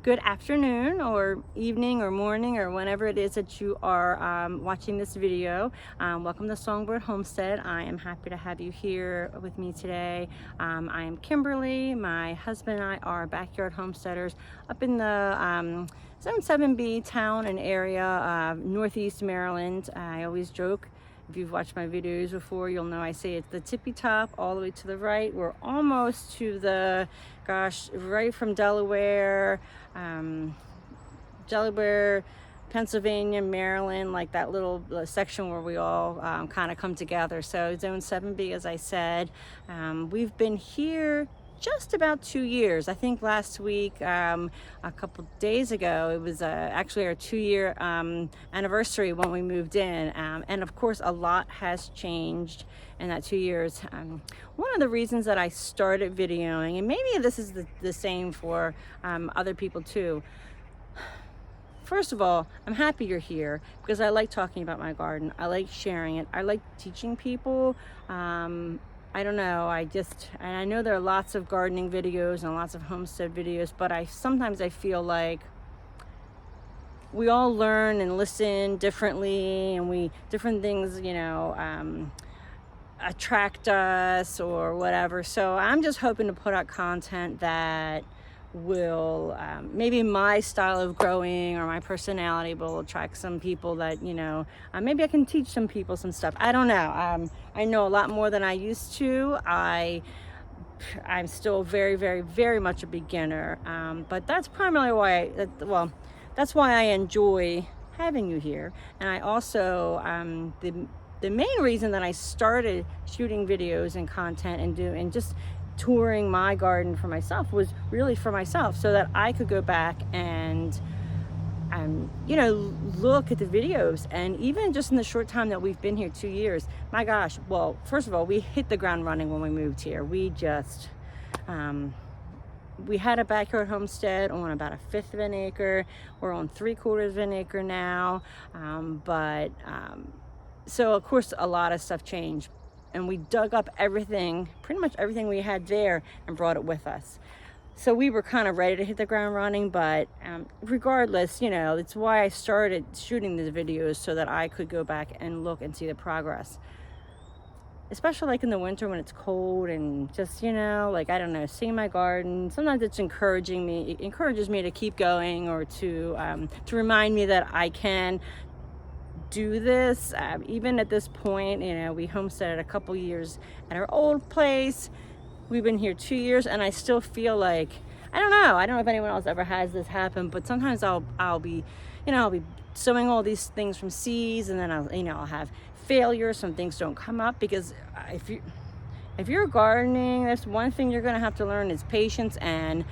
good afternoon or evening or morning or whenever it is that you are watching this video. Welcome to Songbird Homestead. I am happy to have you here with me today. I am Kimberly. My husband and I are backyard homesteaders up in the Zone 7B town and area, Northeast Maryland. I always joke, if you've watched my videos before, you'll know I say it's the tippy top all the way to the right. We're almost to the, right from Delaware, Pennsylvania, Maryland, like that little section where we all kind of come together. So Zone 7B, as I said, we've been here just about 2 years. I think last week, a couple days ago, it was actually our 2-year anniversary when we moved in. And of course, a lot has changed in that 2 years. One of the reasons that I started videoing, and maybe this is the same for other people too. First of all, I'm happy you're here because I like talking about my garden. I like sharing it. I like teaching people. I don't know, and I know there are lots of gardening videos and lots of homestead videos, but sometimes I feel like we all learn and listen differently, and different things, attract us or whatever. So I'm just hoping to put out content that will maybe my style of growing or my personality will attract some people that maybe I can teach some people some stuff. I don't know. I know a lot more than I used to. I'm still very, very, very much a beginner, but that's primarily why that's why I enjoy having you here. And I also the main reason that I started shooting videos and content and just touring my garden for myself was really for myself, so that I could go back and look at the videos. And even just in the short time that we've been here, 2 years, my gosh, well, first of all, we hit the ground running when we moved here. We just we had a backyard homestead on about 1/5 of an acre. We're on 3/4 of an acre now, so of course a lot of stuff changed. And we dug up pretty much everything we had there, and brought it with us. So we were kind of ready to hit the ground running, but regardless, it's why I started shooting these videos, so that I could go back and look and see the progress. Especially like in the winter when it's cold and just, like, I don't know, seeing my garden. Sometimes it encourages me to keep going, or to remind me that I can do this. Even at this point, we homesteaded a couple years at our old place. We've been here 2 years, and I still feel like, I don't know if anyone else ever has this happen, but sometimes I'll be sowing all these things from seeds, and then I'll have failures. Some things don't come up, because if you're gardening, that's one thing you're going to have to learn is patience, and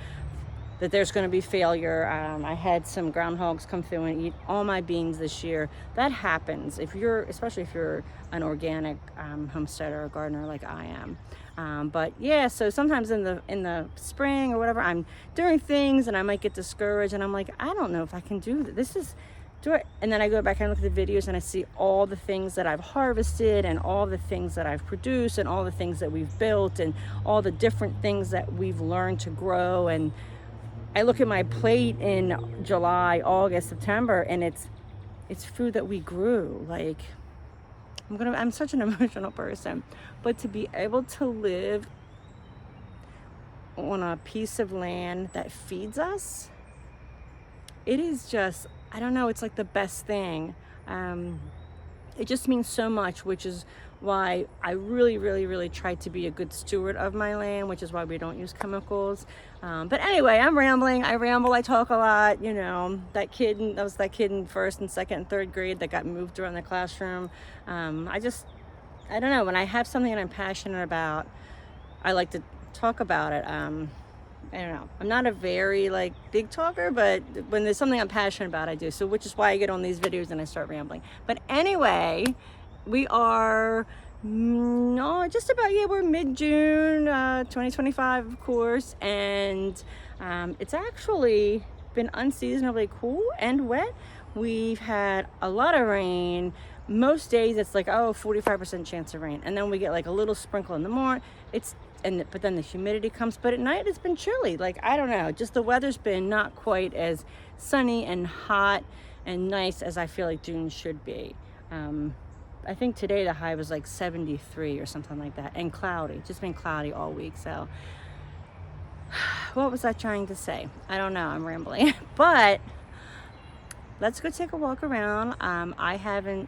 that there's going to be failure. I had some groundhogs come through and eat all my beans this year. That happens especially if you're an organic homesteader or gardener like I am. But yeah, so sometimes in the spring or whatever, I'm doing things and I might get discouraged, and I'm like, I don't know if I can do this. And then I go back and look at the videos, and I see all the things that I've harvested, and all the things that I've produced, and all the things that we've built, and all the different things that we've learned to grow. And I look at my plate in July, August, September, and it's food that we grew. Like, I'm such an emotional person, but to be able to live on a piece of land that feeds us, it is just, I don't know, it's like the best thing. It just means so much, which is why I really, really, really try to be a good steward of my land, which is why we don't use chemicals. But anyway, I'm rambling. I talk a lot. That kid in first and second and third grade that got moved around the classroom. I don't know, when I have something that I'm passionate about, I like to talk about it. I don't know, I'm not a very big talker, but when there's something I'm passionate about, I do. So which is why I get on these videos and I start rambling. But anyway, we are just about, we're mid-June 2025, of course, and it's actually been unseasonably cool and wet. We've had a lot of rain. most days it's like, oh, 45% chance of rain, and then we get like a little sprinkle in the morning. But then the humidity comes. But at night it's been chilly. Like, I don't know, just the weather's been not quite as sunny and hot and nice as I feel like June should be. I think today the high was like 73 or something like that, and cloudy. Just been cloudy all week. So what was I trying to say? I don't know, I'm rambling. But let's go take a walk around. I haven't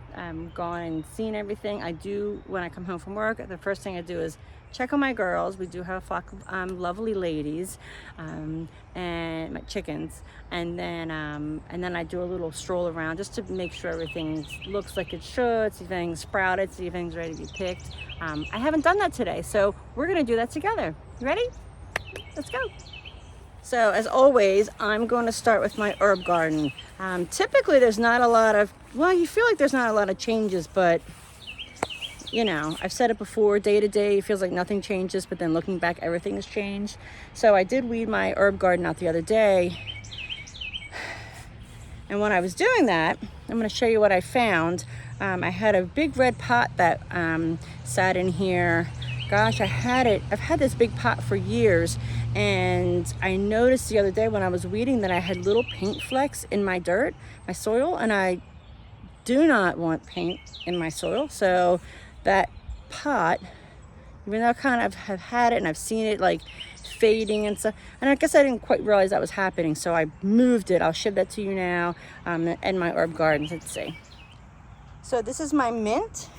gone and seen everything. I do, when I come home from work, the first thing I do is check on my girls. We do have a flock of lovely ladies, and my chickens, and then I do a little stroll around just to make sure everything looks like it should, see if anything's sprouted, see if anything's ready to be picked. I haven't done that today, so we're gonna do that together. You ready? Let's go. So as always, I'm going to start with my herb garden. Typically there's not a lot of, well, you feel like there's not a lot of changes, but you know, I've said it before, day to day, it feels like nothing changes, but then looking back, everything has changed. So I did weed my herb garden out the other day. And when I was doing that, I'm going to show you what I found. I had a big red pot that sat in here. Gosh, I've had this big pot for years. And I noticed the other day when I was weeding that I had little paint flecks in my dirt, my soil, and I do not want paint in my soil. So that pot, even though I kind of have had it and I've seen it like fading and stuff, and I guess I didn't quite realize that was happening, so I moved it. I'll show that to you now, and my herb garden. Let's see. So this is my mint.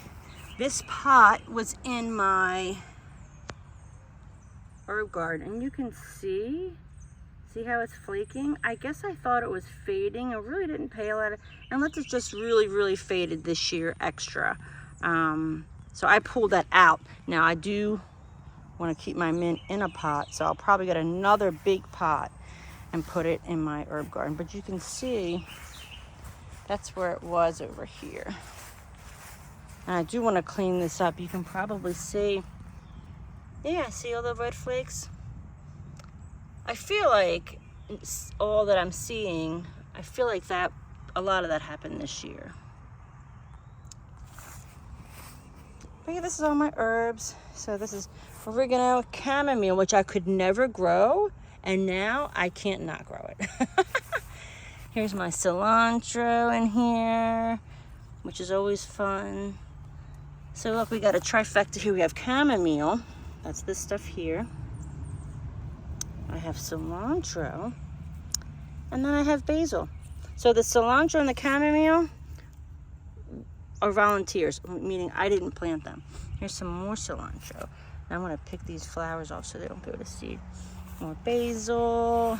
This pot was in my herb garden, and you can see how it's flaking. I guess I thought it was fading. I really didn't pay a lot of, unless it's just really faded this year extra. So I pulled that out. Now I do want to keep my mint in a pot, so I'll probably get another big pot and put it in my herb garden. But you can see that's where it was over here. And I do want to clean this up. You can probably see, yeah, see all the red flakes? I feel like all that I'm seeing, I feel like that a lot of that happened this year. But yeah, this is all my herbs. So this is oregano, chamomile, which I could never grow, and now I can't not grow it. Here's my cilantro in here, which is always fun. So look, we got a trifecta here. We have chamomile, that's this stuff here. I have cilantro, and then I have basil. So the cilantro and the chamomile are volunteers, meaning I didn't plant them. Here's some more cilantro. Now I'm gonna pick these flowers off so they don't go to seed. More basil,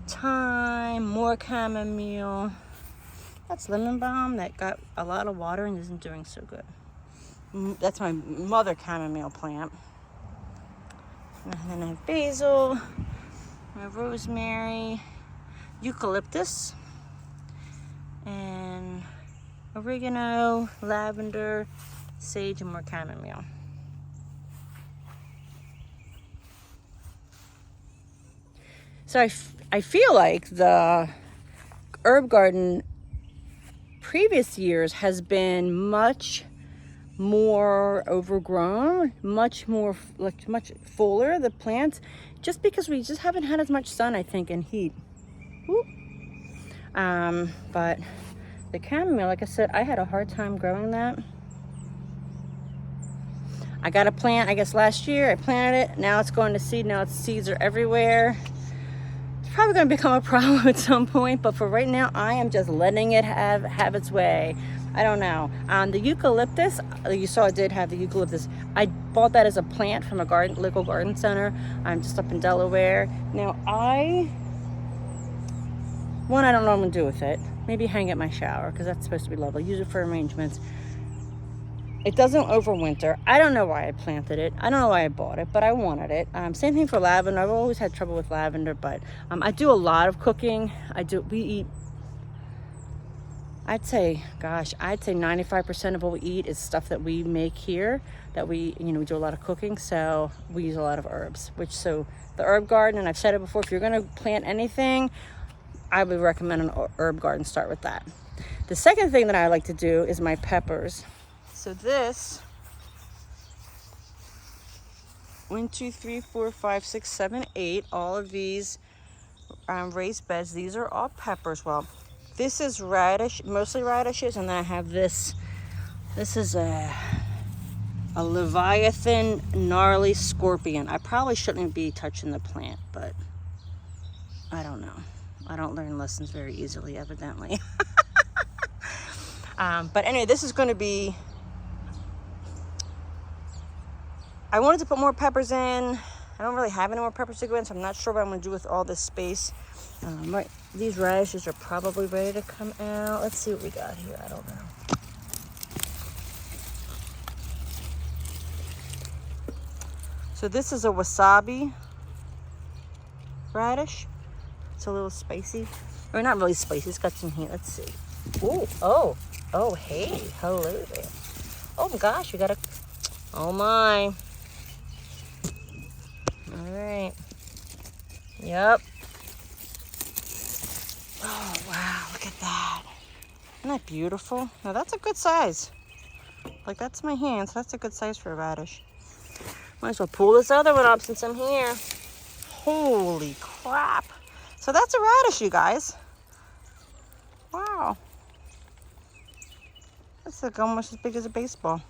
thyme, more chamomile. That's lemon balm that got a lot of water and isn't doing so good. That's my mother chamomile plant. And then I have basil, my rosemary, eucalyptus, and oregano, lavender, sage, and more chamomile. So I feel like the herb garden previous years has been much more overgrown, much more, like much fuller, the plants, just because we just haven't had as much sun, I think, and heat. Whoop. But the chamomile, like I said, I had a hard time growing that. I got a plant, I guess last year, I planted it, now it's going to seed, now its seeds are everywhere. It's probably going to become a problem at some point, but for right now, I am just letting it have its way. I don't know. The eucalyptus, you saw I did have the eucalyptus. I bought that as a plant from a local garden center. I'm just up in Delaware. Now I don't know what I'm going to do with it. Maybe hang it in my shower, because that's supposed to be lovely. Use it for arrangements. It doesn't overwinter. I don't know why I planted it. I don't know why I bought it, but I wanted it. Same thing for lavender. I've always had trouble with lavender, but I do a lot of cooking. We eat, I'd say 95% of what we eat is stuff that we make here, that we do a lot of cooking, so we use a lot of herbs, so the herb garden, and I've said it before, if you're gonna plant anything, I would recommend an herb garden, start with that. The second thing that I like to do is my peppers. So this, 1, 2, 3, 4, 5, 6, 7, 8, all of these raised beds, these are all peppers. Well, this is radish, mostly radishes, and then I have this. This is a Leviathan gnarly scorpion. I probably shouldn't be touching the plant, but I don't know. I don't learn lessons very easily, evidently. But anyway, this is going to be, I wanted to put more peppers in. I don't really have any more peppers to go in, so I'm not sure what I'm going to do with all this space. Right, these radishes are probably ready to come out. Let's see what we got here. I don't know. So this is a wasabi radish. It's a little spicy. Or not really spicy, it's got some heat. Let's see. Ooh, oh, hey, hello there. Oh my gosh, we got a, oh my. All right. Yep. Oh, wow, look at that. Isn't that beautiful? Now that's a good size. Like, that's my hand, so that's a good size for a radish. Might as well pull this other one up since I'm here. Holy crap. So that's a radish, you guys. Wow. That's like almost as big as a baseball.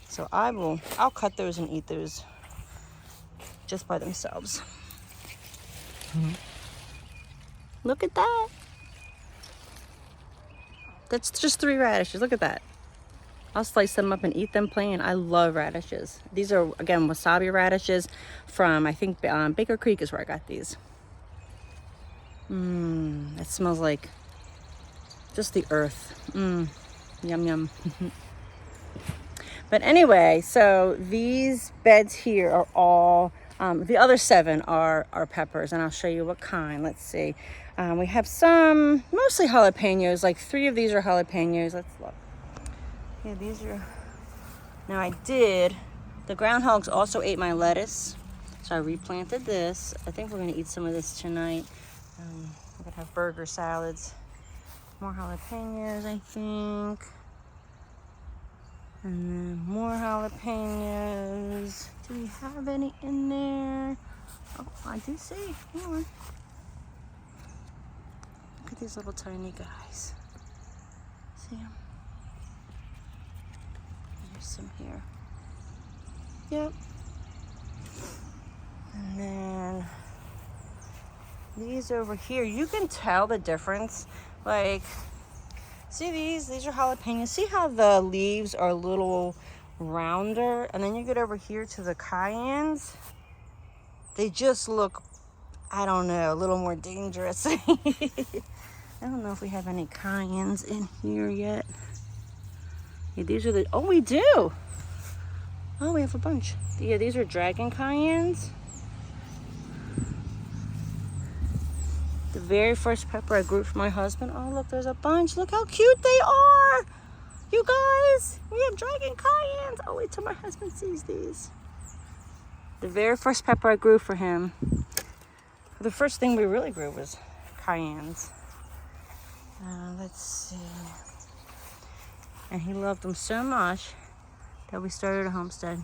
So I'll cut those and eat those just by themselves. Look at that. That's just 3 radishes. Look at that. I'll slice them up and eat them plain. I love radishes. These are, again, wasabi radishes from, I think, Baker Creek is where I got these. It smells like just the earth. Yum, yum. But anyway, so these beds here are all, the other 7 are peppers, and I'll show you what kind. Let's see. We have some, mostly jalapenos, like 3 of these are jalapenos. Let's look. Yeah, these are, now the groundhogs also ate my lettuce, so I replanted this. I think we're gonna eat some of this tonight. We're gonna have burger salads. More jalapenos, I think. And then more jalapenos. Do we have any in there? Oh, I do see. Hang on. Look at these little tiny guys. See them? There's some here. Yep. And then these over here, you can tell the difference. Like, see these are jalapenos. See how the leaves are a little rounder? And then you get over here to the cayennes. They just look, I don't know, a little more dangerous. I don't know if we have any cayennes in here yet. Yeah, these are the, oh, we do. Oh, we have a bunch. Yeah, these are dragon cayennes. The very first pepper I grew for my husband. Oh, look, there's a bunch. Look how cute they are. You guys, we have dragon cayennes. Oh, wait till my husband sees these. The very first pepper I grew for him. The first thing we really grew was cayennes. Let's see. And he loved them so much that we started a homestead.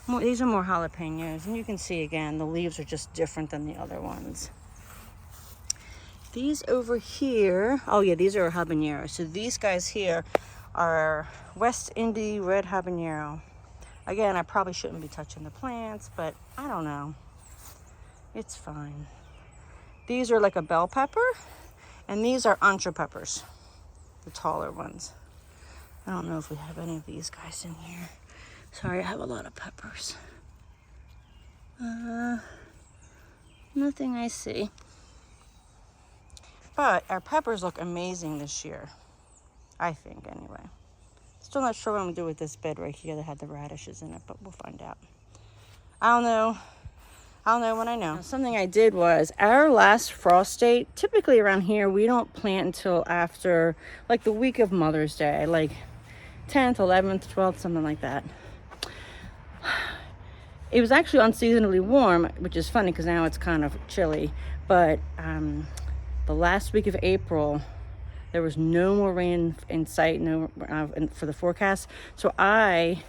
These are more jalapenos. And you can see again, the leaves are just different than the other ones. These over here, oh yeah, these are habaneros. So these guys here are West Indy red habanero. Again, I probably shouldn't be touching the plants, but I don't know. It's fine. These are like a bell pepper, and these are ancho peppers, the taller ones. I don't know if we have any of these guys in here. Sorry, I have a lot of peppers. Nothing I see. But our peppers look amazing this year. I think, anyway. Still not sure what I'm going to do with this bed right here that had the radishes in it, but we'll find out. I don't know. I'll know when I know. Now, something I did was, our last frost date, typically around here, we don't plant until after, like, the week of Mother's Day. Like, 10th, 11th, 12th, something like that. It was actually unseasonably warm, which is funny because now it's kind of chilly. But the last week of April, There was no more rain in sight, for the forecast. So I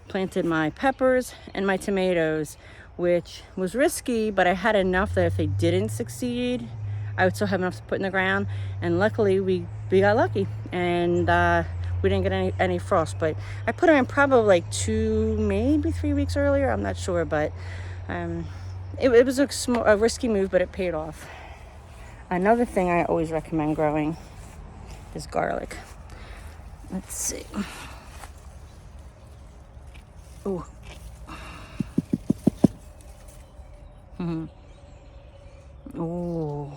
planted my peppers and my tomatoes, which was risky, but I had enough that if they didn't succeed, I would still have enough to put in the ground. And luckily we got lucky, and we didn't get any frost. But I put them in probably like 2, maybe 3 weeks earlier. I'm not sure, but it was a risky move, but it paid off. Another thing I always recommend growing is garlic. Let's see. Oh. Oh.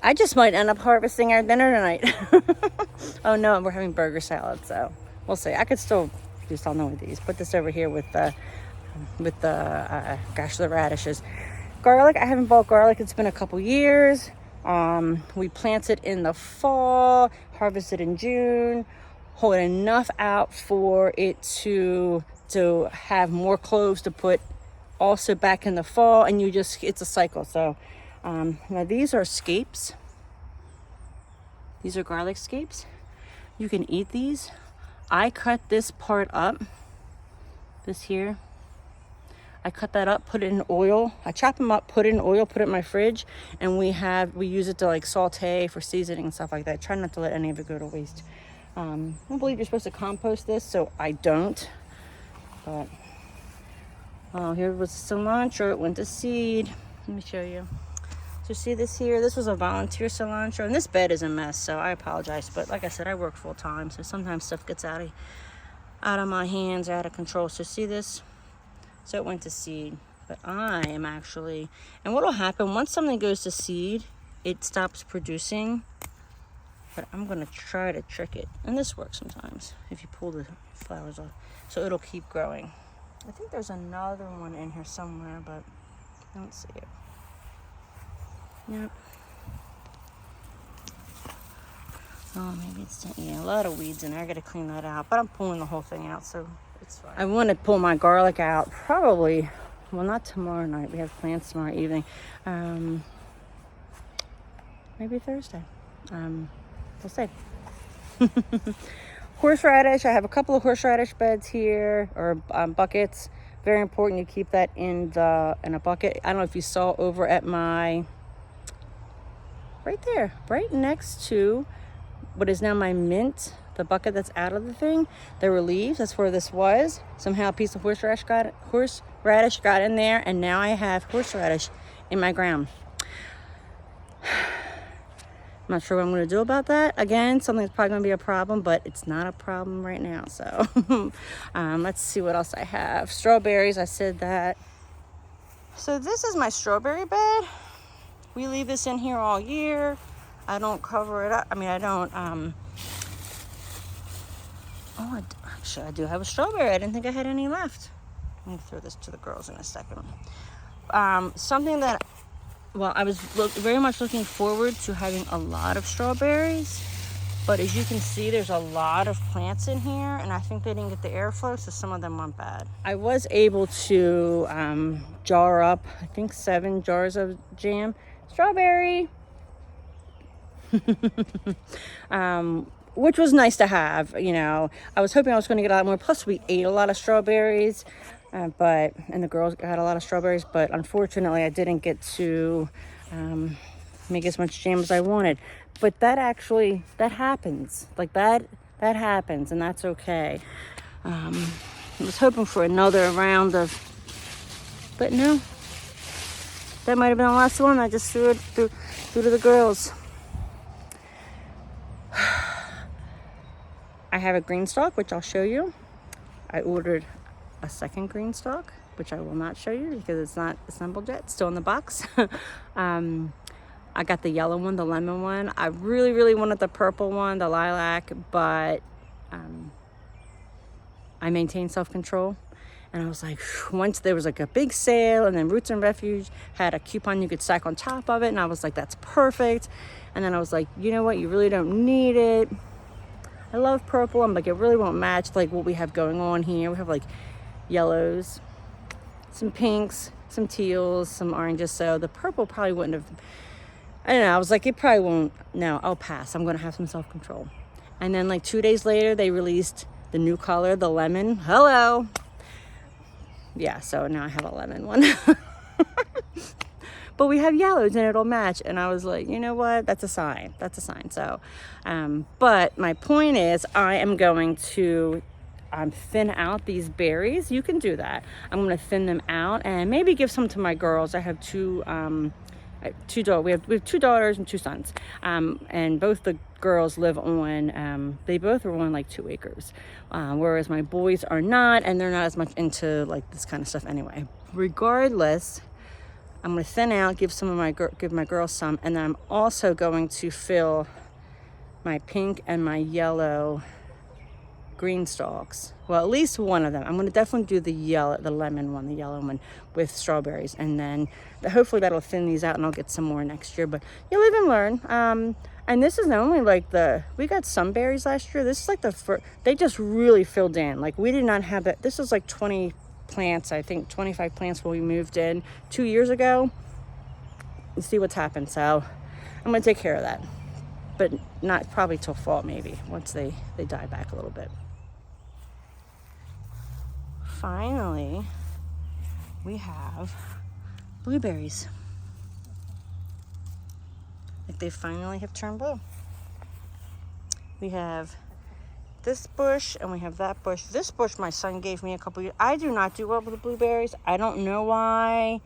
I just might end up harvesting our dinner tonight. Oh no, we're having burger salad, so we'll see. I could still do something with these. Put this over here with the radishes. Garlic, I haven't bought garlic. It's been a couple years. We planted in the fall, harvested in June, hold enough out for it to have more cloves to put also back in the fall, and it's a cycle. So now these are scapes. These are garlic scapes. You can eat these. I cut this part up, this here. I cut that up, put it in oil. I chop them up, put it in oil, put it in my fridge, and we use it to like saute for seasoning and stuff like that. Try not to let any of it go to waste. I don't believe you're supposed to compost this, so I don't. But oh, here was cilantro. It went to seed. Let me show you. So see this here? This was a volunteer cilantro, and this bed is a mess, so I apologize. But like I said, I work full time, so sometimes stuff gets out of my hands, out of control. So see this? So it went to seed. But I am actually, and what will happen once something goes to seed, it stops producing. But I'm gonna try to trick it, and this works sometimes if you pull the flowers off, so it'll keep growing. I think there's another one in here somewhere, but I don't see it. Yep. Oh, maybe it's, yeah, a lot of weeds in there. I gotta clean that out, but I'm pulling the whole thing out, so it's fine. I want to pull my garlic out probably, well, not tomorrow night. We have plans tomorrow evening. Maybe Thursday. We'll see. Horseradish. I have a couple of horseradish beds here, or buckets. Very important you keep that in a bucket. I don't know if you saw over at my, right there, right next to what is now my mint, the bucket that's out of the thing. There were leaves. That's where this was. Somehow a piece of horseradish got in there, and now I have horseradish in my ground. I'm not sure what I'm going to do about that. Again, something's probably going to be a problem, but it's not a problem right now. So let's see what else I have. Strawberries, I said that. So this is my strawberry bed. We leave this in here all year. I don't cover it up. I mean, I don't. Actually, I do have a strawberry. I didn't think I had any left. I'm going to throw this to the girls in a second. Something that, well, I was very much looking forward to having a lot of strawberries, but as you can see, there's a lot of plants in here, and I think they didn't get the airflow, so some of them went bad. I was able to jar up, I think 7 jars of jam. Strawberry! Which was nice to have, you know. I was hoping I was going to get a lot more. Plus, we ate a lot of strawberries. And the girls got a lot of strawberries, but unfortunately I didn't get to make as much jam as I wanted. But that happens. Like that happens, and that's okay. I was hoping for another round of, but no. That might have been the last one. I just threw it through to the girls. I have a green stalk, which I'll show you. I ordered a second green stalk, which I will not show you because it's not assembled yet. It's still in the box. I got the yellow one, the lemon one. I really, really wanted the purple one, the lilac, but I maintained self-control. And I was like, once there was like a big sale, and then Roots and Refuge had a coupon you could stack on top of it, and I was like, that's perfect. And then I was like, you know what, you really don't need it. I love purple. I'm like, it really won't match like what we have going on here. We have like yellows, some pinks, some teals, some oranges, so the purple probably wouldn't have I don't know, I was like, it probably won't, no, I'll pass. I'm going to have some self-control. And then like 2 days later, they released the new color, the lemon. Hello. Yeah, so now I have a lemon one. But we have yellows and it'll match. And I was like, you know what? That's a sign. That's a sign. So, but my point is I am going to thin out these berries. You can do that. I'm going to thin them out and maybe give some to my girls. I have two daughters. We have 2 daughters and 2 sons. And both the girls live on, they both are on like 2 acres. Whereas my boys are not, and they're not as much into like this kind of stuff anyway. Regardless, I'm going to thin out, give my girls some, and then I'm also going to fill my pink and my yellow green stalks. Well, at least one of them. I'm going to definitely do the lemon one, the yellow one with strawberries, and then hopefully that'll thin these out, and I'll get some more next year. But you live and learn. And this is not only like we got some berries last year. This is like the first. They just really filled in. Like we did not have that. This was like 20 plants, I think 25 plants when we moved in 2 years ago. You see what's happened. So I'm going to take care of that, but not probably till fall, maybe once they die back a little bit. Finally, we have blueberries. Like they finally have turned blue. We have this bush and we have that bush. This bush my son gave me a couple years. I do not do well with the blueberries. I don't know why.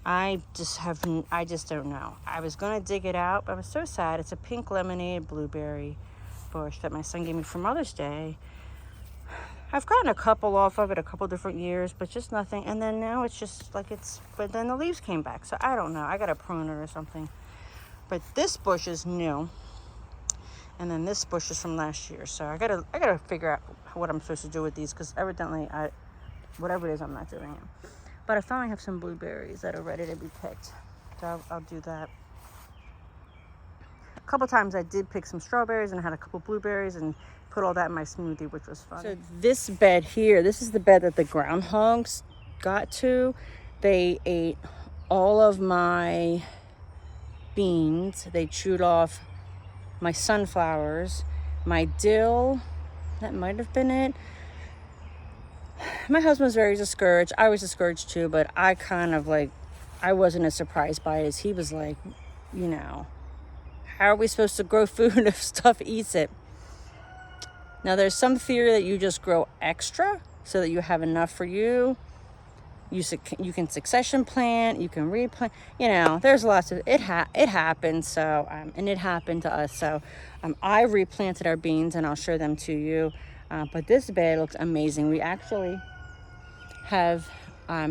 I just don't know. I was gonna dig it out, but I was so sad. It's a pink lemonade blueberry bush that my son gave me for Mother's Day. I've gotten a couple off of it a couple different years, but just nothing. And then now it's just like but then the leaves came back. So I don't know. I got to prune it or something. But this bush is new. And then this bush is from last year. So I gotta figure out what I'm supposed to do with these, because evidently whatever it is, I'm not doing it. But I finally have some blueberries that are ready to be picked. So I'll do that. A couple times I did pick some strawberries and I had a couple blueberries and put all that in my smoothie, which was fun. So this bed here, this is the bed that the groundhogs got to. They ate all of my beans. They chewed off my sunflowers, my dill. That might have been it. My husband's very discouraged. I was discouraged too, but I kind of I wasn't as surprised by it as he was. Like, you know, how are we supposed to grow food if stuff eats it? Now, there's some theory that you just grow extra so that you have enough for you. You can succession plant, you can replant. You know, there's lots of it happens. So and it happened to us. So I replanted our beans, and I'll show them to you. But this bed looks amazing. We actually have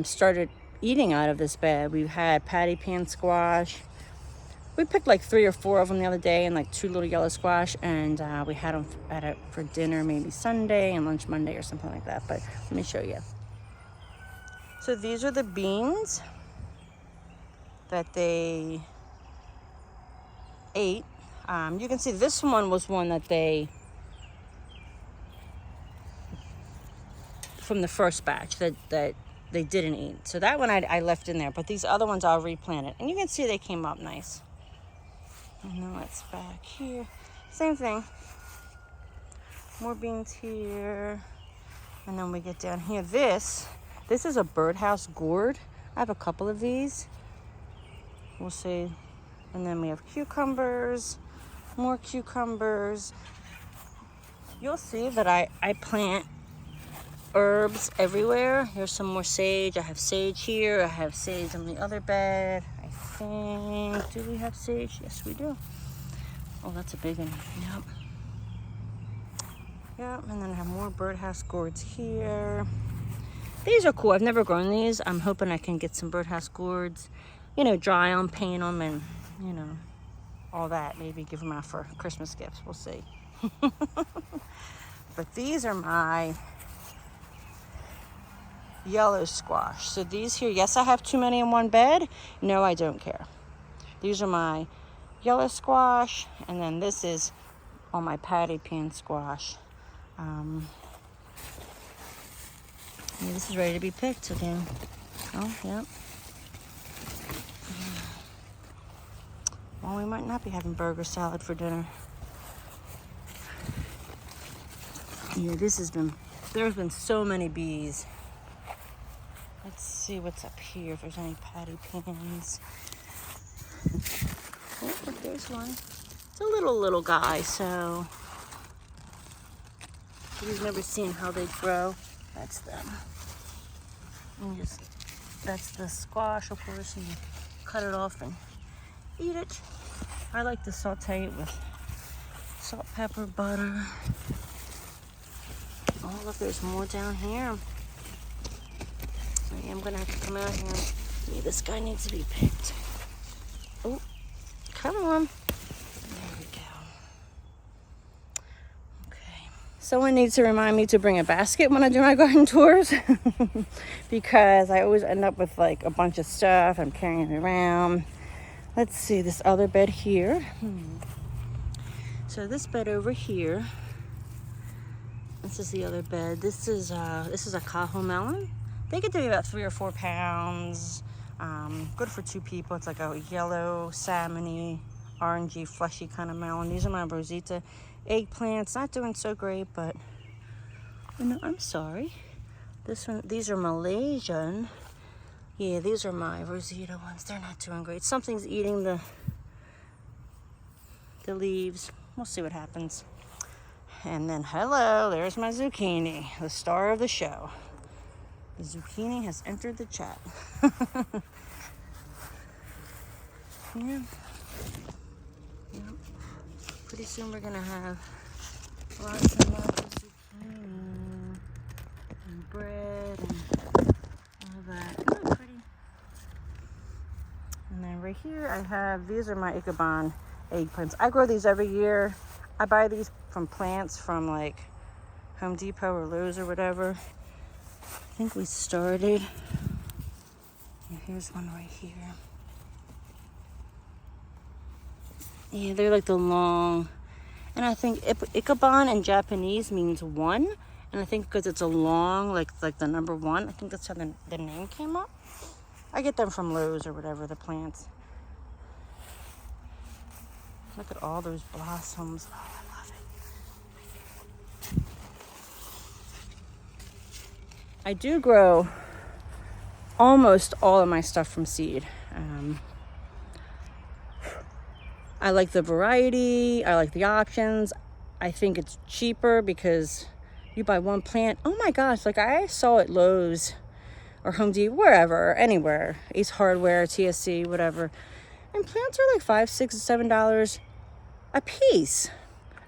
started eating out of this bed. We've had patty pan squash. We picked like 3 or 4 of them the other day, and like 2 little yellow squash, and we had them for dinner maybe Sunday and lunch Monday or something like that. But let me show you. So these are the beans that they ate. You can see this one was one that from the first batch that they didn't eat. So that one I left in there, but these other ones I'll replant it. And you can see they came up nice. And then let's back here. Same thing. More beans here. And then we get down here. This is a birdhouse gourd. I have a couple of these. We'll see. And then we have cucumbers. More cucumbers. You'll see that I plant herbs everywhere. Here's some more sage. I have sage here. I have sage on the other bed. I think. Do we have sage? Yes, we do. Oh, that's a big one. Yep. And then I have more birdhouse gourds here. These are cool. I've never grown these. I'm hoping I can get some birdhouse gourds. You know, dry them, paint them, and, you know, all that. Maybe give them out for Christmas gifts. We'll see. But these are my yellow squash. So these here, yes, I have too many in one bed. No, I don't care. These are my yellow squash, and then this is all my patty pan squash. Yeah, this is ready to be picked again. Oh, yep. Well, we might not be having burger salad for dinner. Yeah, there's been so many bees. Let's see what's up here, if there's any patty pans. Oh, look, there's one. It's a little guy, so you've never seen how they grow. That's them. And that's the squash, of course, and you cut it off and eat it. I like to saute it with salt, pepper, butter. Oh, look, there's more down here. I am gonna have to come out here. Yeah, this guy needs to be picked. Oh, come on. There we go. Okay. Someone needs to remind me to bring a basket when I do my garden tours because I always end up with like a bunch of stuff I'm carrying it around. Let's see this other bed here. So this bed over here, this is the other bed. This is a Cajo melon. They get to be about 3 or 4 pounds. Good for 2 people. It's like a yellow, salmony, orangey, fleshy kind of melon. These are my Rosita eggplants. Not doing so great, but no, I'm sorry. These are Malaysian. Yeah, these are my Rosita ones. They're not doing great. Something's eating the leaves. We'll see what happens. And then, hello, there's my zucchini, the star of the show. The zucchini has entered the chat. Yeah. Pretty soon we're gonna have lots and lots of zucchini and bread and all that. Oh, pretty. And then right here I have, these are my Ichabod eggplants. I grow these every year. I buy these from plants from like Home Depot or Lowe's or whatever. I think we started. Here's one right here. Yeah, they're like the long, and I think Ichabod in Japanese means one, and I think because it's a long, like the number 1, I think that's how the name came up. I get them from Lowe's or whatever, the plants. Look at all those blossoms. Oh, I love it. I do grow almost all of my stuff from seed. I like the variety. I like the options. I think it's cheaper because you buy one plant. Oh my gosh, like I saw at Lowe's or Home Depot, wherever, anywhere, Ace Hardware, TSC, whatever. And plants are like $5, $6, $7 a piece.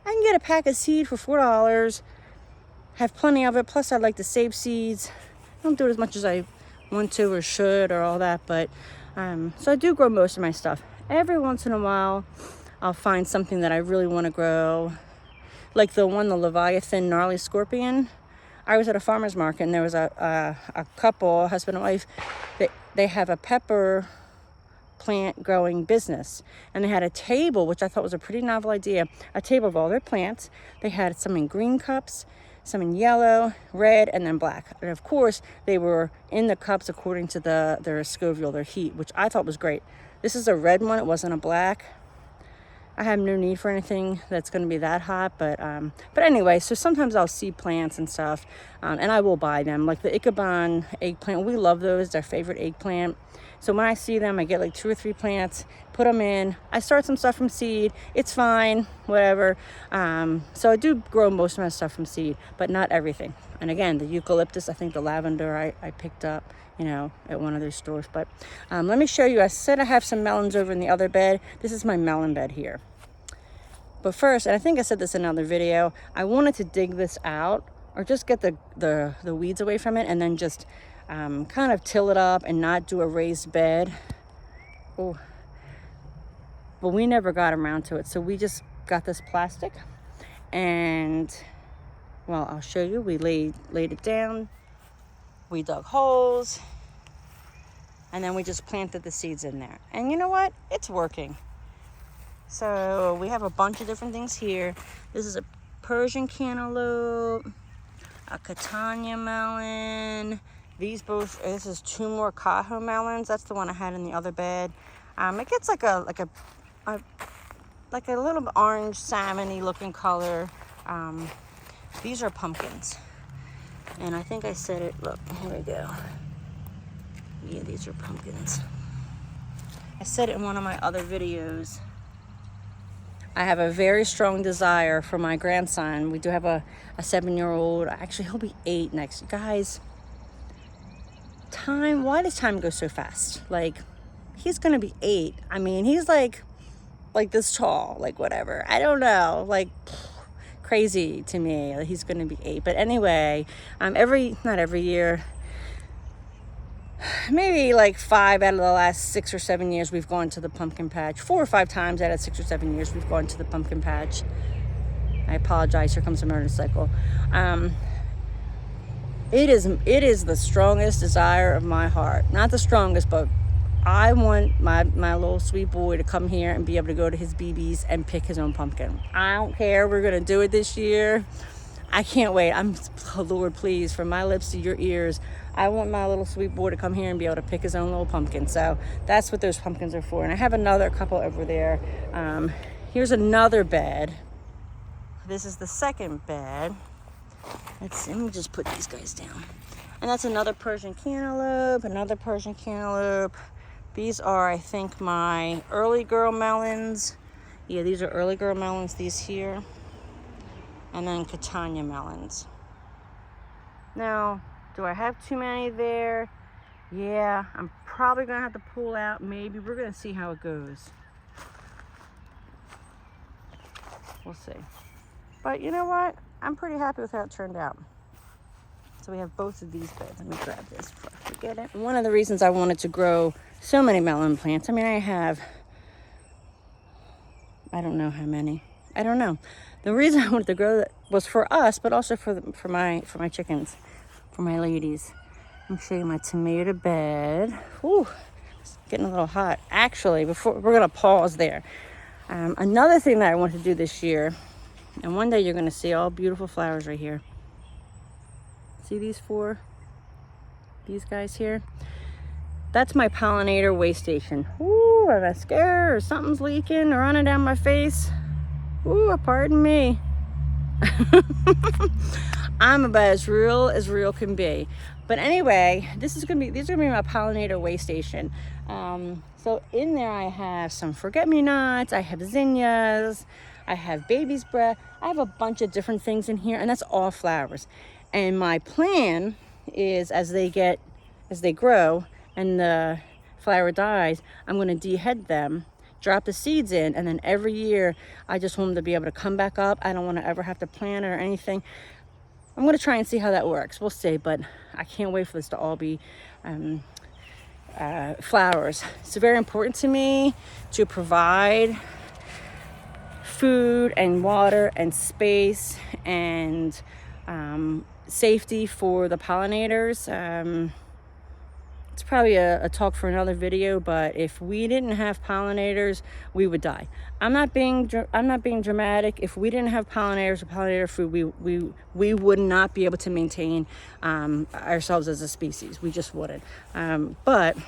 I can get a pack of seed for $4, have plenty of it. Plus I like to save seeds. I don't do it as much as I want to or should or all that, but so I do grow most of my stuff. Every once in a while I'll find something that I really want to grow, like the Leviathan gnarly scorpion. I was at a farmer's market and there was a couple, husband and wife, they have a pepper plant growing business, and they had a table, which I thought was a pretty novel idea, a table of all their plants. They had some in green cups, some in yellow, red, and then black. And of course they were in the cups according to their Scoville, their heat, which I thought was great. This is a red one, it wasn't a black. I have no need for anything that's going to be that hot, but anyway, so sometimes I'll see plants and stuff, and I will buy them. Like the Ichabod eggplant, we love those, their favorite eggplant. So when I see them, I get like 2 or 3 plants, put them in. I start some stuff from seed. It's fine, whatever. So I do grow most of my stuff from seed, but not everything. And again, the eucalyptus, I think the lavender I picked up, at one of their stores. But let me show you. I said I have some melons over in the other bed. This is my melon bed here. But first, and I think I said this in another video, I wanted to dig this out or just get the weeds away from it, and then just kind of till it up and not do a raised bed. Oh, but we never got around to it, so we just got this plastic, and well, I'll show you. We laid it down, we dug holes, and then we just planted the seeds in there. And you know what? It's working. So we have a bunch of different things here. This is a Persian cantaloupe, a Catania melon. This is 2 more Cajo melons. That's the one I had in the other bed. It gets like a like a little orange salmon-y looking color. These are pumpkins. And I think I said it, look, here we go. Yeah, these are pumpkins. I said it in one of my other videos. I have a very strong desire for my grandson. We do have a 7-year-old. Actually, he'll be 8 next. Guys, why does time go so fast? Like, he's gonna be 8. I mean, he's like this tall, like whatever. I don't know, like crazy to me. Like, he's gonna be 8. But anyway, not every year, maybe like 5 out of the last 6 or 7 years we've gone to the pumpkin patch. 4 or 5 times out of 6 or 7 years we've gone to the pumpkin patch. I apologize, here comes a motorcycle. It is the strongest desire of my heart. Not the strongest, but I want my little sweet boy to come here and be able to go to his BB's and pick his own pumpkin. I don't care, we're gonna do it this year. I can't wait. Oh Lord, please, from my lips to your ears, I want my little sweet boy to come here and be able to pick his own little pumpkin. So that's what those pumpkins are for. And I have another couple over there. Here's another bed. This is the second bed. Let me just put these guys down. And that's another Persian cantaloupe, another Persian cantaloupe. These are, I think, my early girl melons. Yeah, these are early girl melons, these here. And then Catania melons. Now, do I have too many there? Yeah, I'm probably gonna have to pull out. Maybe we're gonna see how it goes. We'll see. But you know what? I'm pretty happy with how it turned out. So we have both of these beds. Let me grab this before I forget it. One of the reasons I wanted to grow so many melon plants, I mean, I have, I don't know how many. I don't know. The reason I wanted to grow that was for us, but also for my chickens, for my ladies. Let me show you my tomato bed. Ooh, it's getting a little hot. Actually, before we're gonna pause there. Another thing that I want to do this year, and one day you're gonna see all beautiful flowers right here. See these 4? These guys here? That's my pollinator way station. Ooh, am I scared or something's leaking or running down my face? Ooh, pardon me. I'm about as real can be. But anyway, these are gonna be my pollinator way station. So in there I have some forget-me-nots, I have zinnias, I have baby's breath, I have a bunch of different things in here, and that's all flowers. And my plan is as they grow and the flower dies, I'm gonna dehead them, drop the seeds in, and then every year I just want them to be able to come back up. I don't want to ever have to plant it or anything. I'm going to try and see how that works. We'll see, but I can't wait for this to all be flowers. It's very important to me to provide food and water and space and safety for the pollinators. It's probably a talk for another video, but if we didn't have pollinators, we would die. I'm not being dramatic. If we didn't have pollinators or pollinator food, we would not be able to maintain ourselves as a species. We just wouldn't. But I'm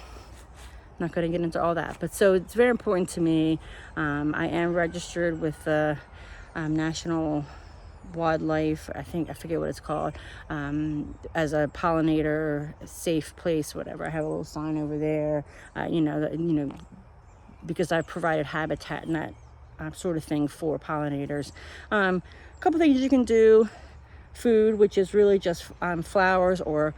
not going to get into all that. But so it's very important to me. I am registered with the National Wildlife, I forget what it's called, as a pollinator safe place, whatever. I have a little sign over there, because I've provided habitat and that sort of thing for pollinators. A couple things you can do: food, which is really just flowers, or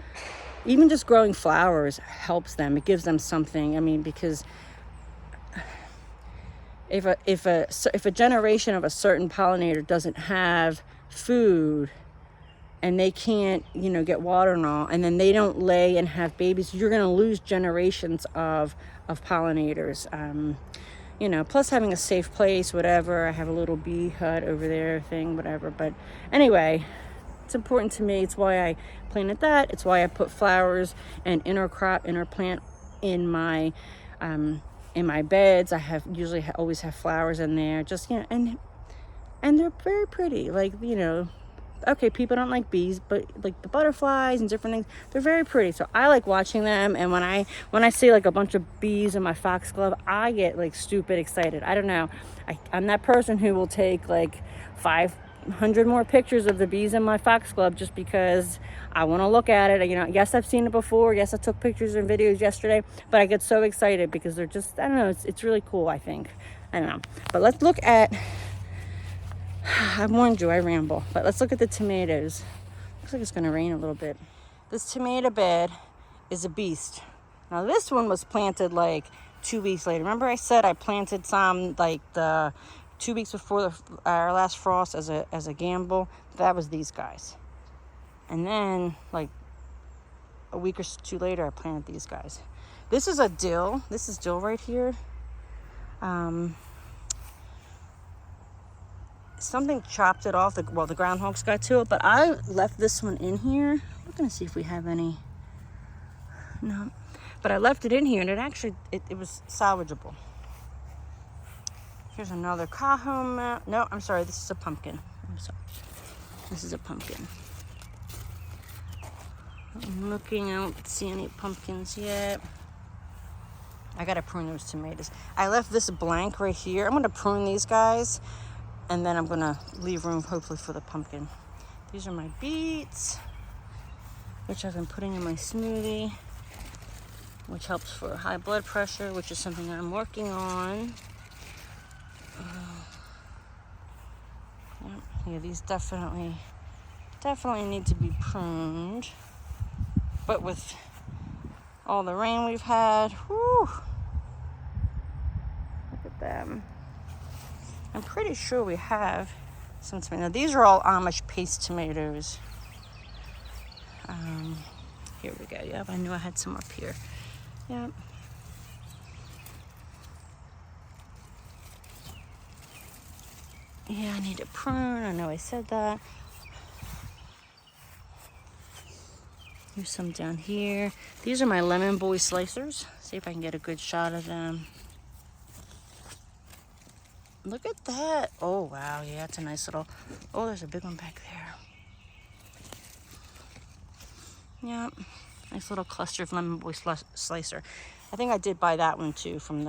even just growing flowers helps them. It gives them something. I mean, because if a generation of a certain pollinator doesn't have food and they can't get water and all, and then they don't lay and have babies, you're going to lose generations of pollinators. Plus having a safe place, whatever. I have a little bee hut over there thing, whatever. But anyway, it's important to me. It's why I planted that. It's why I put flowers and inner plant in my beds. I always have flowers in there, just and they're very pretty. Like, okay, people don't like bees, but like the butterflies and different things, they're very pretty. So I like watching them. And when I see like a bunch of bees in my foxglove, I get like stupid excited. I don't know. I'm that person who will take like 500 more pictures of the bees in my foxglove just because I want to look at it. You know, yes, I've seen it before. Yes, I took pictures and videos yesterday, but I get so excited because they're just, I don't know, it's really cool, I think. I don't know. But let's look at, I warned you, I ramble. But let's look at the tomatoes. Looks like it's going to rain a little bit. This tomato bed is a beast. Now this one was planted like 2 weeks later. Remember I said I planted some like the 2 weeks before our last frost as a gamble? That was these guys. And then like a week or two later, I planted these guys. This is a dill. This is dill right here. Something chopped it off. The groundhogs got to it, but I left this one in here. I'm gonna see if we have any. No, but I left it in here, and it actually it was salvageable. Here's another cajon. No, I'm sorry. This is a pumpkin. I'm sorry. This is a pumpkin. I'm looking. I don't see any pumpkins yet. I gotta prune those tomatoes. I left this blank right here. I'm gonna prune these guys, and then I'm gonna leave room hopefully for the pumpkin. These are my beets, which I've been putting in my smoothie, which helps for high blood pressure, which is something that I'm working on. Yeah, these definitely need to be pruned. But with all the rain we've had, whew, look at them. I'm pretty sure we have some tomatoes. Now, these are all Amish paste tomatoes. Here we go. Yep, I knew I had some up here. Yep. Yeah, I need to prune. I know I said that. Here's some down here. These are my lemon boy slicers. See if I can get a good shot of them. Look at that. Oh, wow. Yeah, that's a nice little... Oh, there's a big one back there. Yep. Nice little cluster of lemon boy slicer. I think I did buy that one, too, from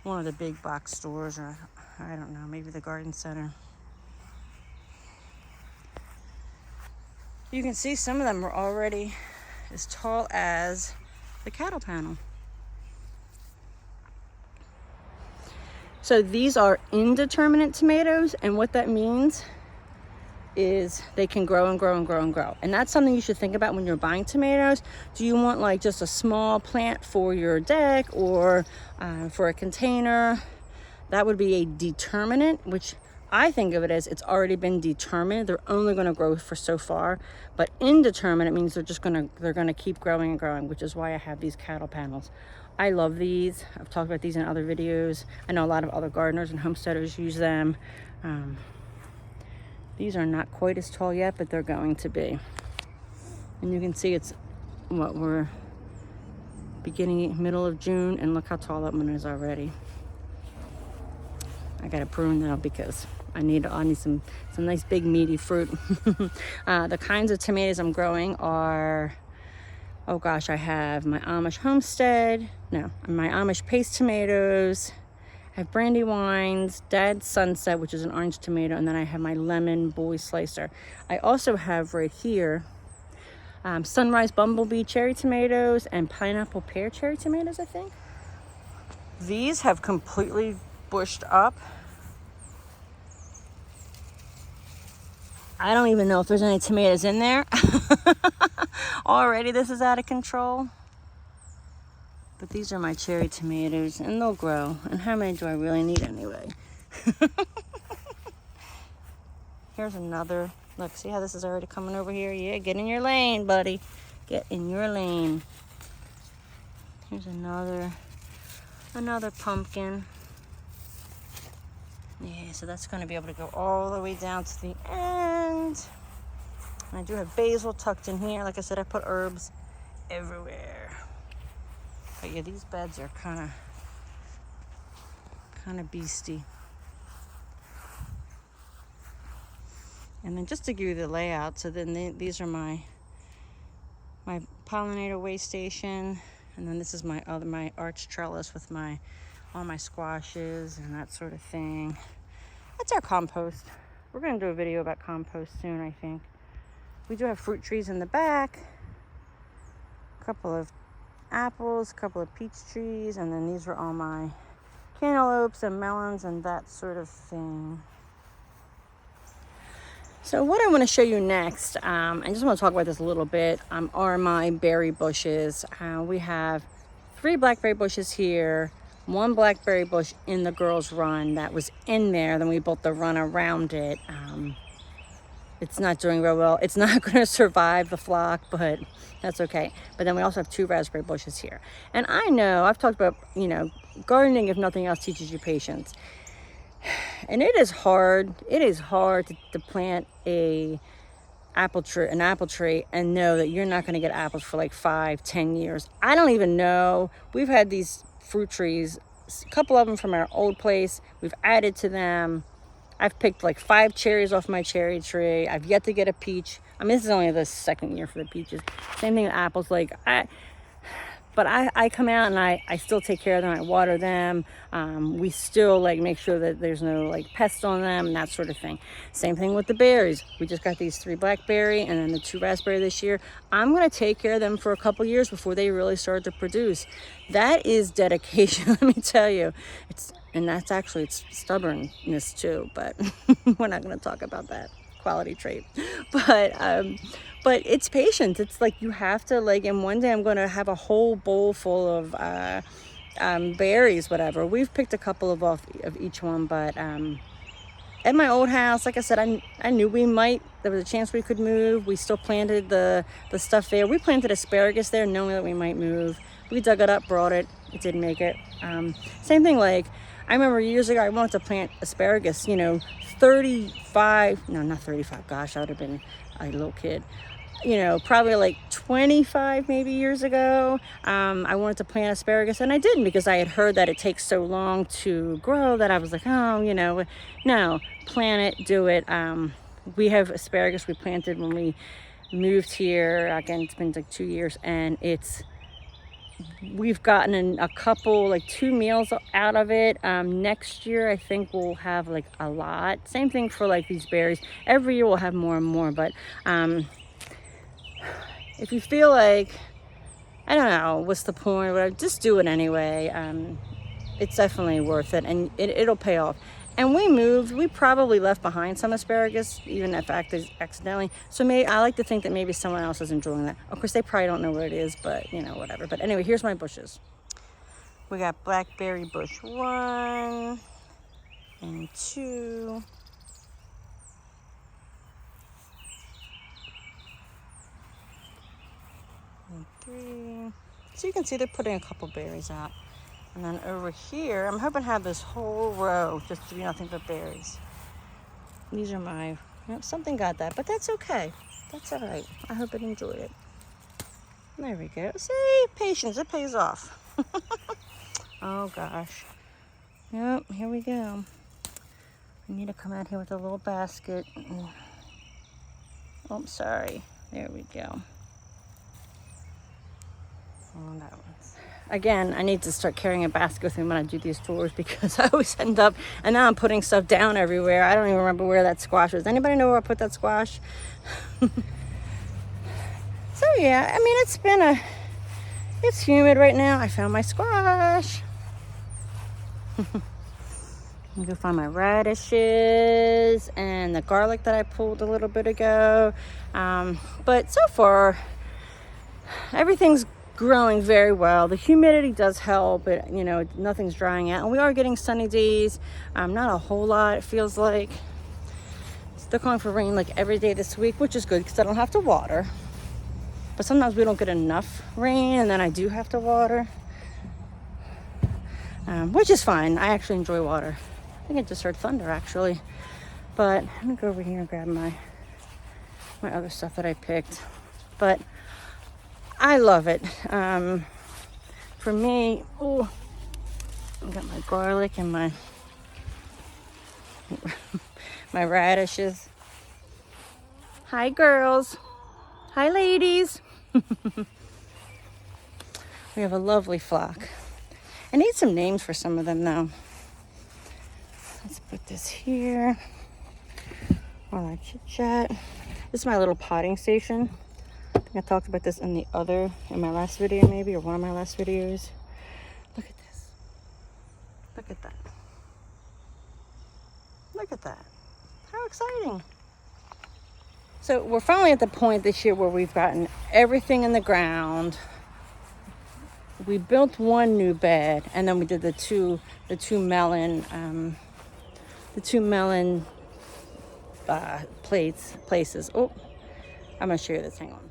one of the big box stores. Or I don't know, maybe the garden center. You can see some of them are already as tall as the cattle panel. So these are indeterminate tomatoes, and what that means is they can grow and grow and grow and grow. And that's something you should think about when you're buying tomatoes. Do you want like just a small plant for your deck or for a container? That would be a determinate, which I think of it as it's already been determined. They're only going to grow for so far. But indeterminate means they're gonna keep growing and growing, which is why I have these cattle panels. I love these. I've talked about these in other videos. I know a lot of other gardeners and homesteaders use them. These are not quite as tall yet, but they're going to be. And you can see it's what we're middle of June, and look how tall that one is already. I gotta prune now because I need some nice big meaty fruit. The kinds of tomatoes I'm growing are, oh gosh, I have my Amish Homestead, my Amish paste tomatoes. I have Brandywines, Dad's Sunset, which is an orange tomato, and then I have my lemon boy slicer. I also have right here Sunrise Bumblebee cherry tomatoes and pineapple pear cherry tomatoes, I think. These have completely bushed up. I don't even know if there's any tomatoes in there. Already this is out of control. But these are my cherry tomatoes, and they'll grow. And how many do I really need anyway? Here's another. Look, see how this is already coming over here? Yeah, get in your lane, buddy. Get in your lane. Here's another pumpkin. Yeah, so that's going to be able to go all the way down to the end. And I do have basil tucked in here. Like I said, I put herbs everywhere. But yeah, these beds are kind of beastie. And then just to give you the layout, so then these are my pollinator way station, and then this is my arch trellis with all my squashes and that sort of thing. That's our compost. We're gonna do a video about compost soon, I think. We do have fruit trees in the back, a couple of apples, a couple of peach trees, and then these are all my cantaloupes and melons and that sort of thing. So what I want to show you next, I just want to talk about this a little bit, are my berry bushes. We have 3 blackberry bushes here, 1 blackberry bush in the girls' run that was in there. Then we built the run around it. It's not doing real well. It's not going to survive the flock, but that's okay. But then we also have 2 raspberry bushes here. And I know, I've talked about, gardening, if nothing else, teaches you patience. And it is hard to plant an apple tree and know that you're not going to get apples for like 5-10 years. I don't even know. We've had these fruit trees, a couple of them from our old place. We've added to them. I've picked like 5 cherries off my cherry tree. I've yet to get a peach. I mean, this is only the 2nd year for the peaches. Same thing with apples. But I come out and I still take care of them. I water them. We still make sure that there's no pests on them and that sort of thing. Same thing with the berries. We just got these 3 blackberry and then the 2 raspberry this year. I'm gonna take care of them for a couple years before they really start to produce. That is dedication, let me tell you. It's stubbornness too, but we're not gonna talk about that quality trait. But it's patience. It's you have to and one day I'm going to have a whole bowl full of berries, whatever. We've picked a couple of each one, but at my old house, like I said, I knew there was a chance we could move. We still planted the stuff there. We planted asparagus there knowing that we might move. We dug it up, brought it. It didn't make it. Same thing, I remember years ago I wanted to plant asparagus, 35, no, not 35, gosh, I would have been a little kid. Probably 25 maybe years ago. I wanted to plant asparagus and I didn't, because I had heard that it takes so long to grow that I was like, oh, no, plant it, do it. We have asparagus we planted when we moved here. Again, it's been 2 years, and we've gotten a couple, 2 meals out of it. Next year, I think we'll have a lot. Same thing for these berries. Every year we'll have more and more, but if you feel I don't know, what's the point, whatever, just do it anyway. It's definitely worth it, and it'll pay off. And we probably left behind some asparagus, even if accidentally. So I like to think that maybe someone else is enjoying that. Of course, they probably don't know where it is, but whatever. But anyway, here's my bushes. We got blackberry bush 1 and 2. And 3. So you can see they're putting a couple berries out. And then over here, I'm hoping to have this whole row just to be nothing but berries. These are my, something got that, but that's okay. That's all right. I hope it enjoyed it. There we go. See, patience, it pays off. Oh gosh. Yep, here we go. I need to come out here with a little basket. Oh, I'm sorry. There we go. Oh, that one's. Again, I need to start carrying a basket with me when I do these tours, because I always end up, and now I'm putting stuff down everywhere. I don't even remember where that squash was. Anybody know where I put that squash? So yeah, I mean, it's humid right now. I found my squash. I'm gonna find my radishes and the garlic that I pulled a little bit ago. But so far, everything's growing very well. The humidity does help, but nothing's drying out, and we are getting sunny days. Not a whole lot, it feels like. They're calling for rain every day this week, which is good because I don't have to water. But sometimes we don't get enough rain, and then I do have to water, which is fine. I actually enjoy water. I think I just heard thunder actually. But I'm gonna go over here and grab my other stuff that I picked. But I love it. For me, I got my garlic and my my radishes. Hi, girls. Hi, ladies. We have a lovely flock. I need some names for some of them, though. Let's put this here while I chit-chat. This is my little potting station. I think I talked about this in my last video, maybe, or one of my last videos. Look at this. Look at that. Look at that. How exciting. So we're finally at the point this year where we've gotten everything in the ground. We built one new bed, and then we did the two melon places. Oh, I'm gonna show you this. Hang on.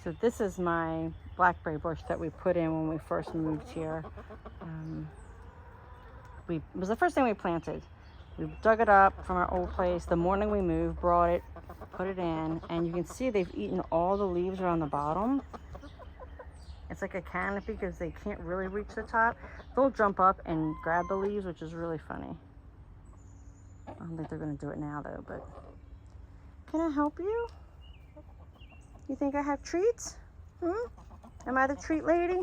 So this is my blackberry bush that we put in when we first moved here. It was the first thing we planted. We dug it up from our old place the morning we moved, brought it, put it in, and you can see they've eaten all the leaves around the bottom. It's like a canopy because they can't really reach the top. They'll jump up and grab the leaves, which is really funny. I don't think they're going to do it now, though, but... Can I help you? You think I have treats? Am I the treat lady?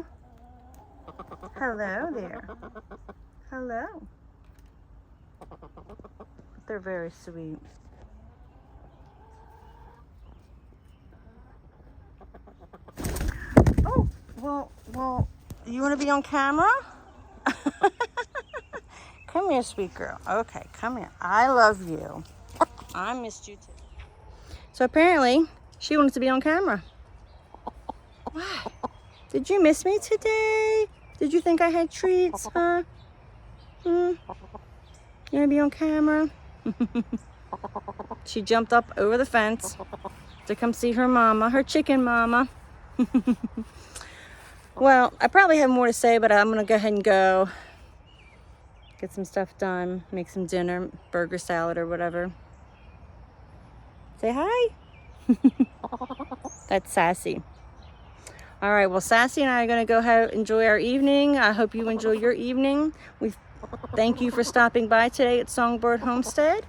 Hello there. Hello. They're very sweet. Oh, well, you want to be on camera? Come here, sweet girl. Okay, come here. I love you. I missed you too. So apparently, she wanted to be on camera. Why? Did you miss me today? Did you think I had treats, huh? You want to be on camera? She jumped up over the fence to come see her mama, her chicken mama. Well, I probably have more to say, but I'm gonna go ahead and go get some stuff done, make some dinner, burger salad or whatever. Say hi. That's Sassy. All right, well, Sassy and I are gonna go enjoy our evening. I hope you enjoy your evening. We thank you for stopping by today at Songbird Homestead,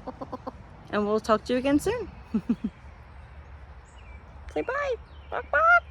and we'll talk to you again soon. Say bye. Bark, bark.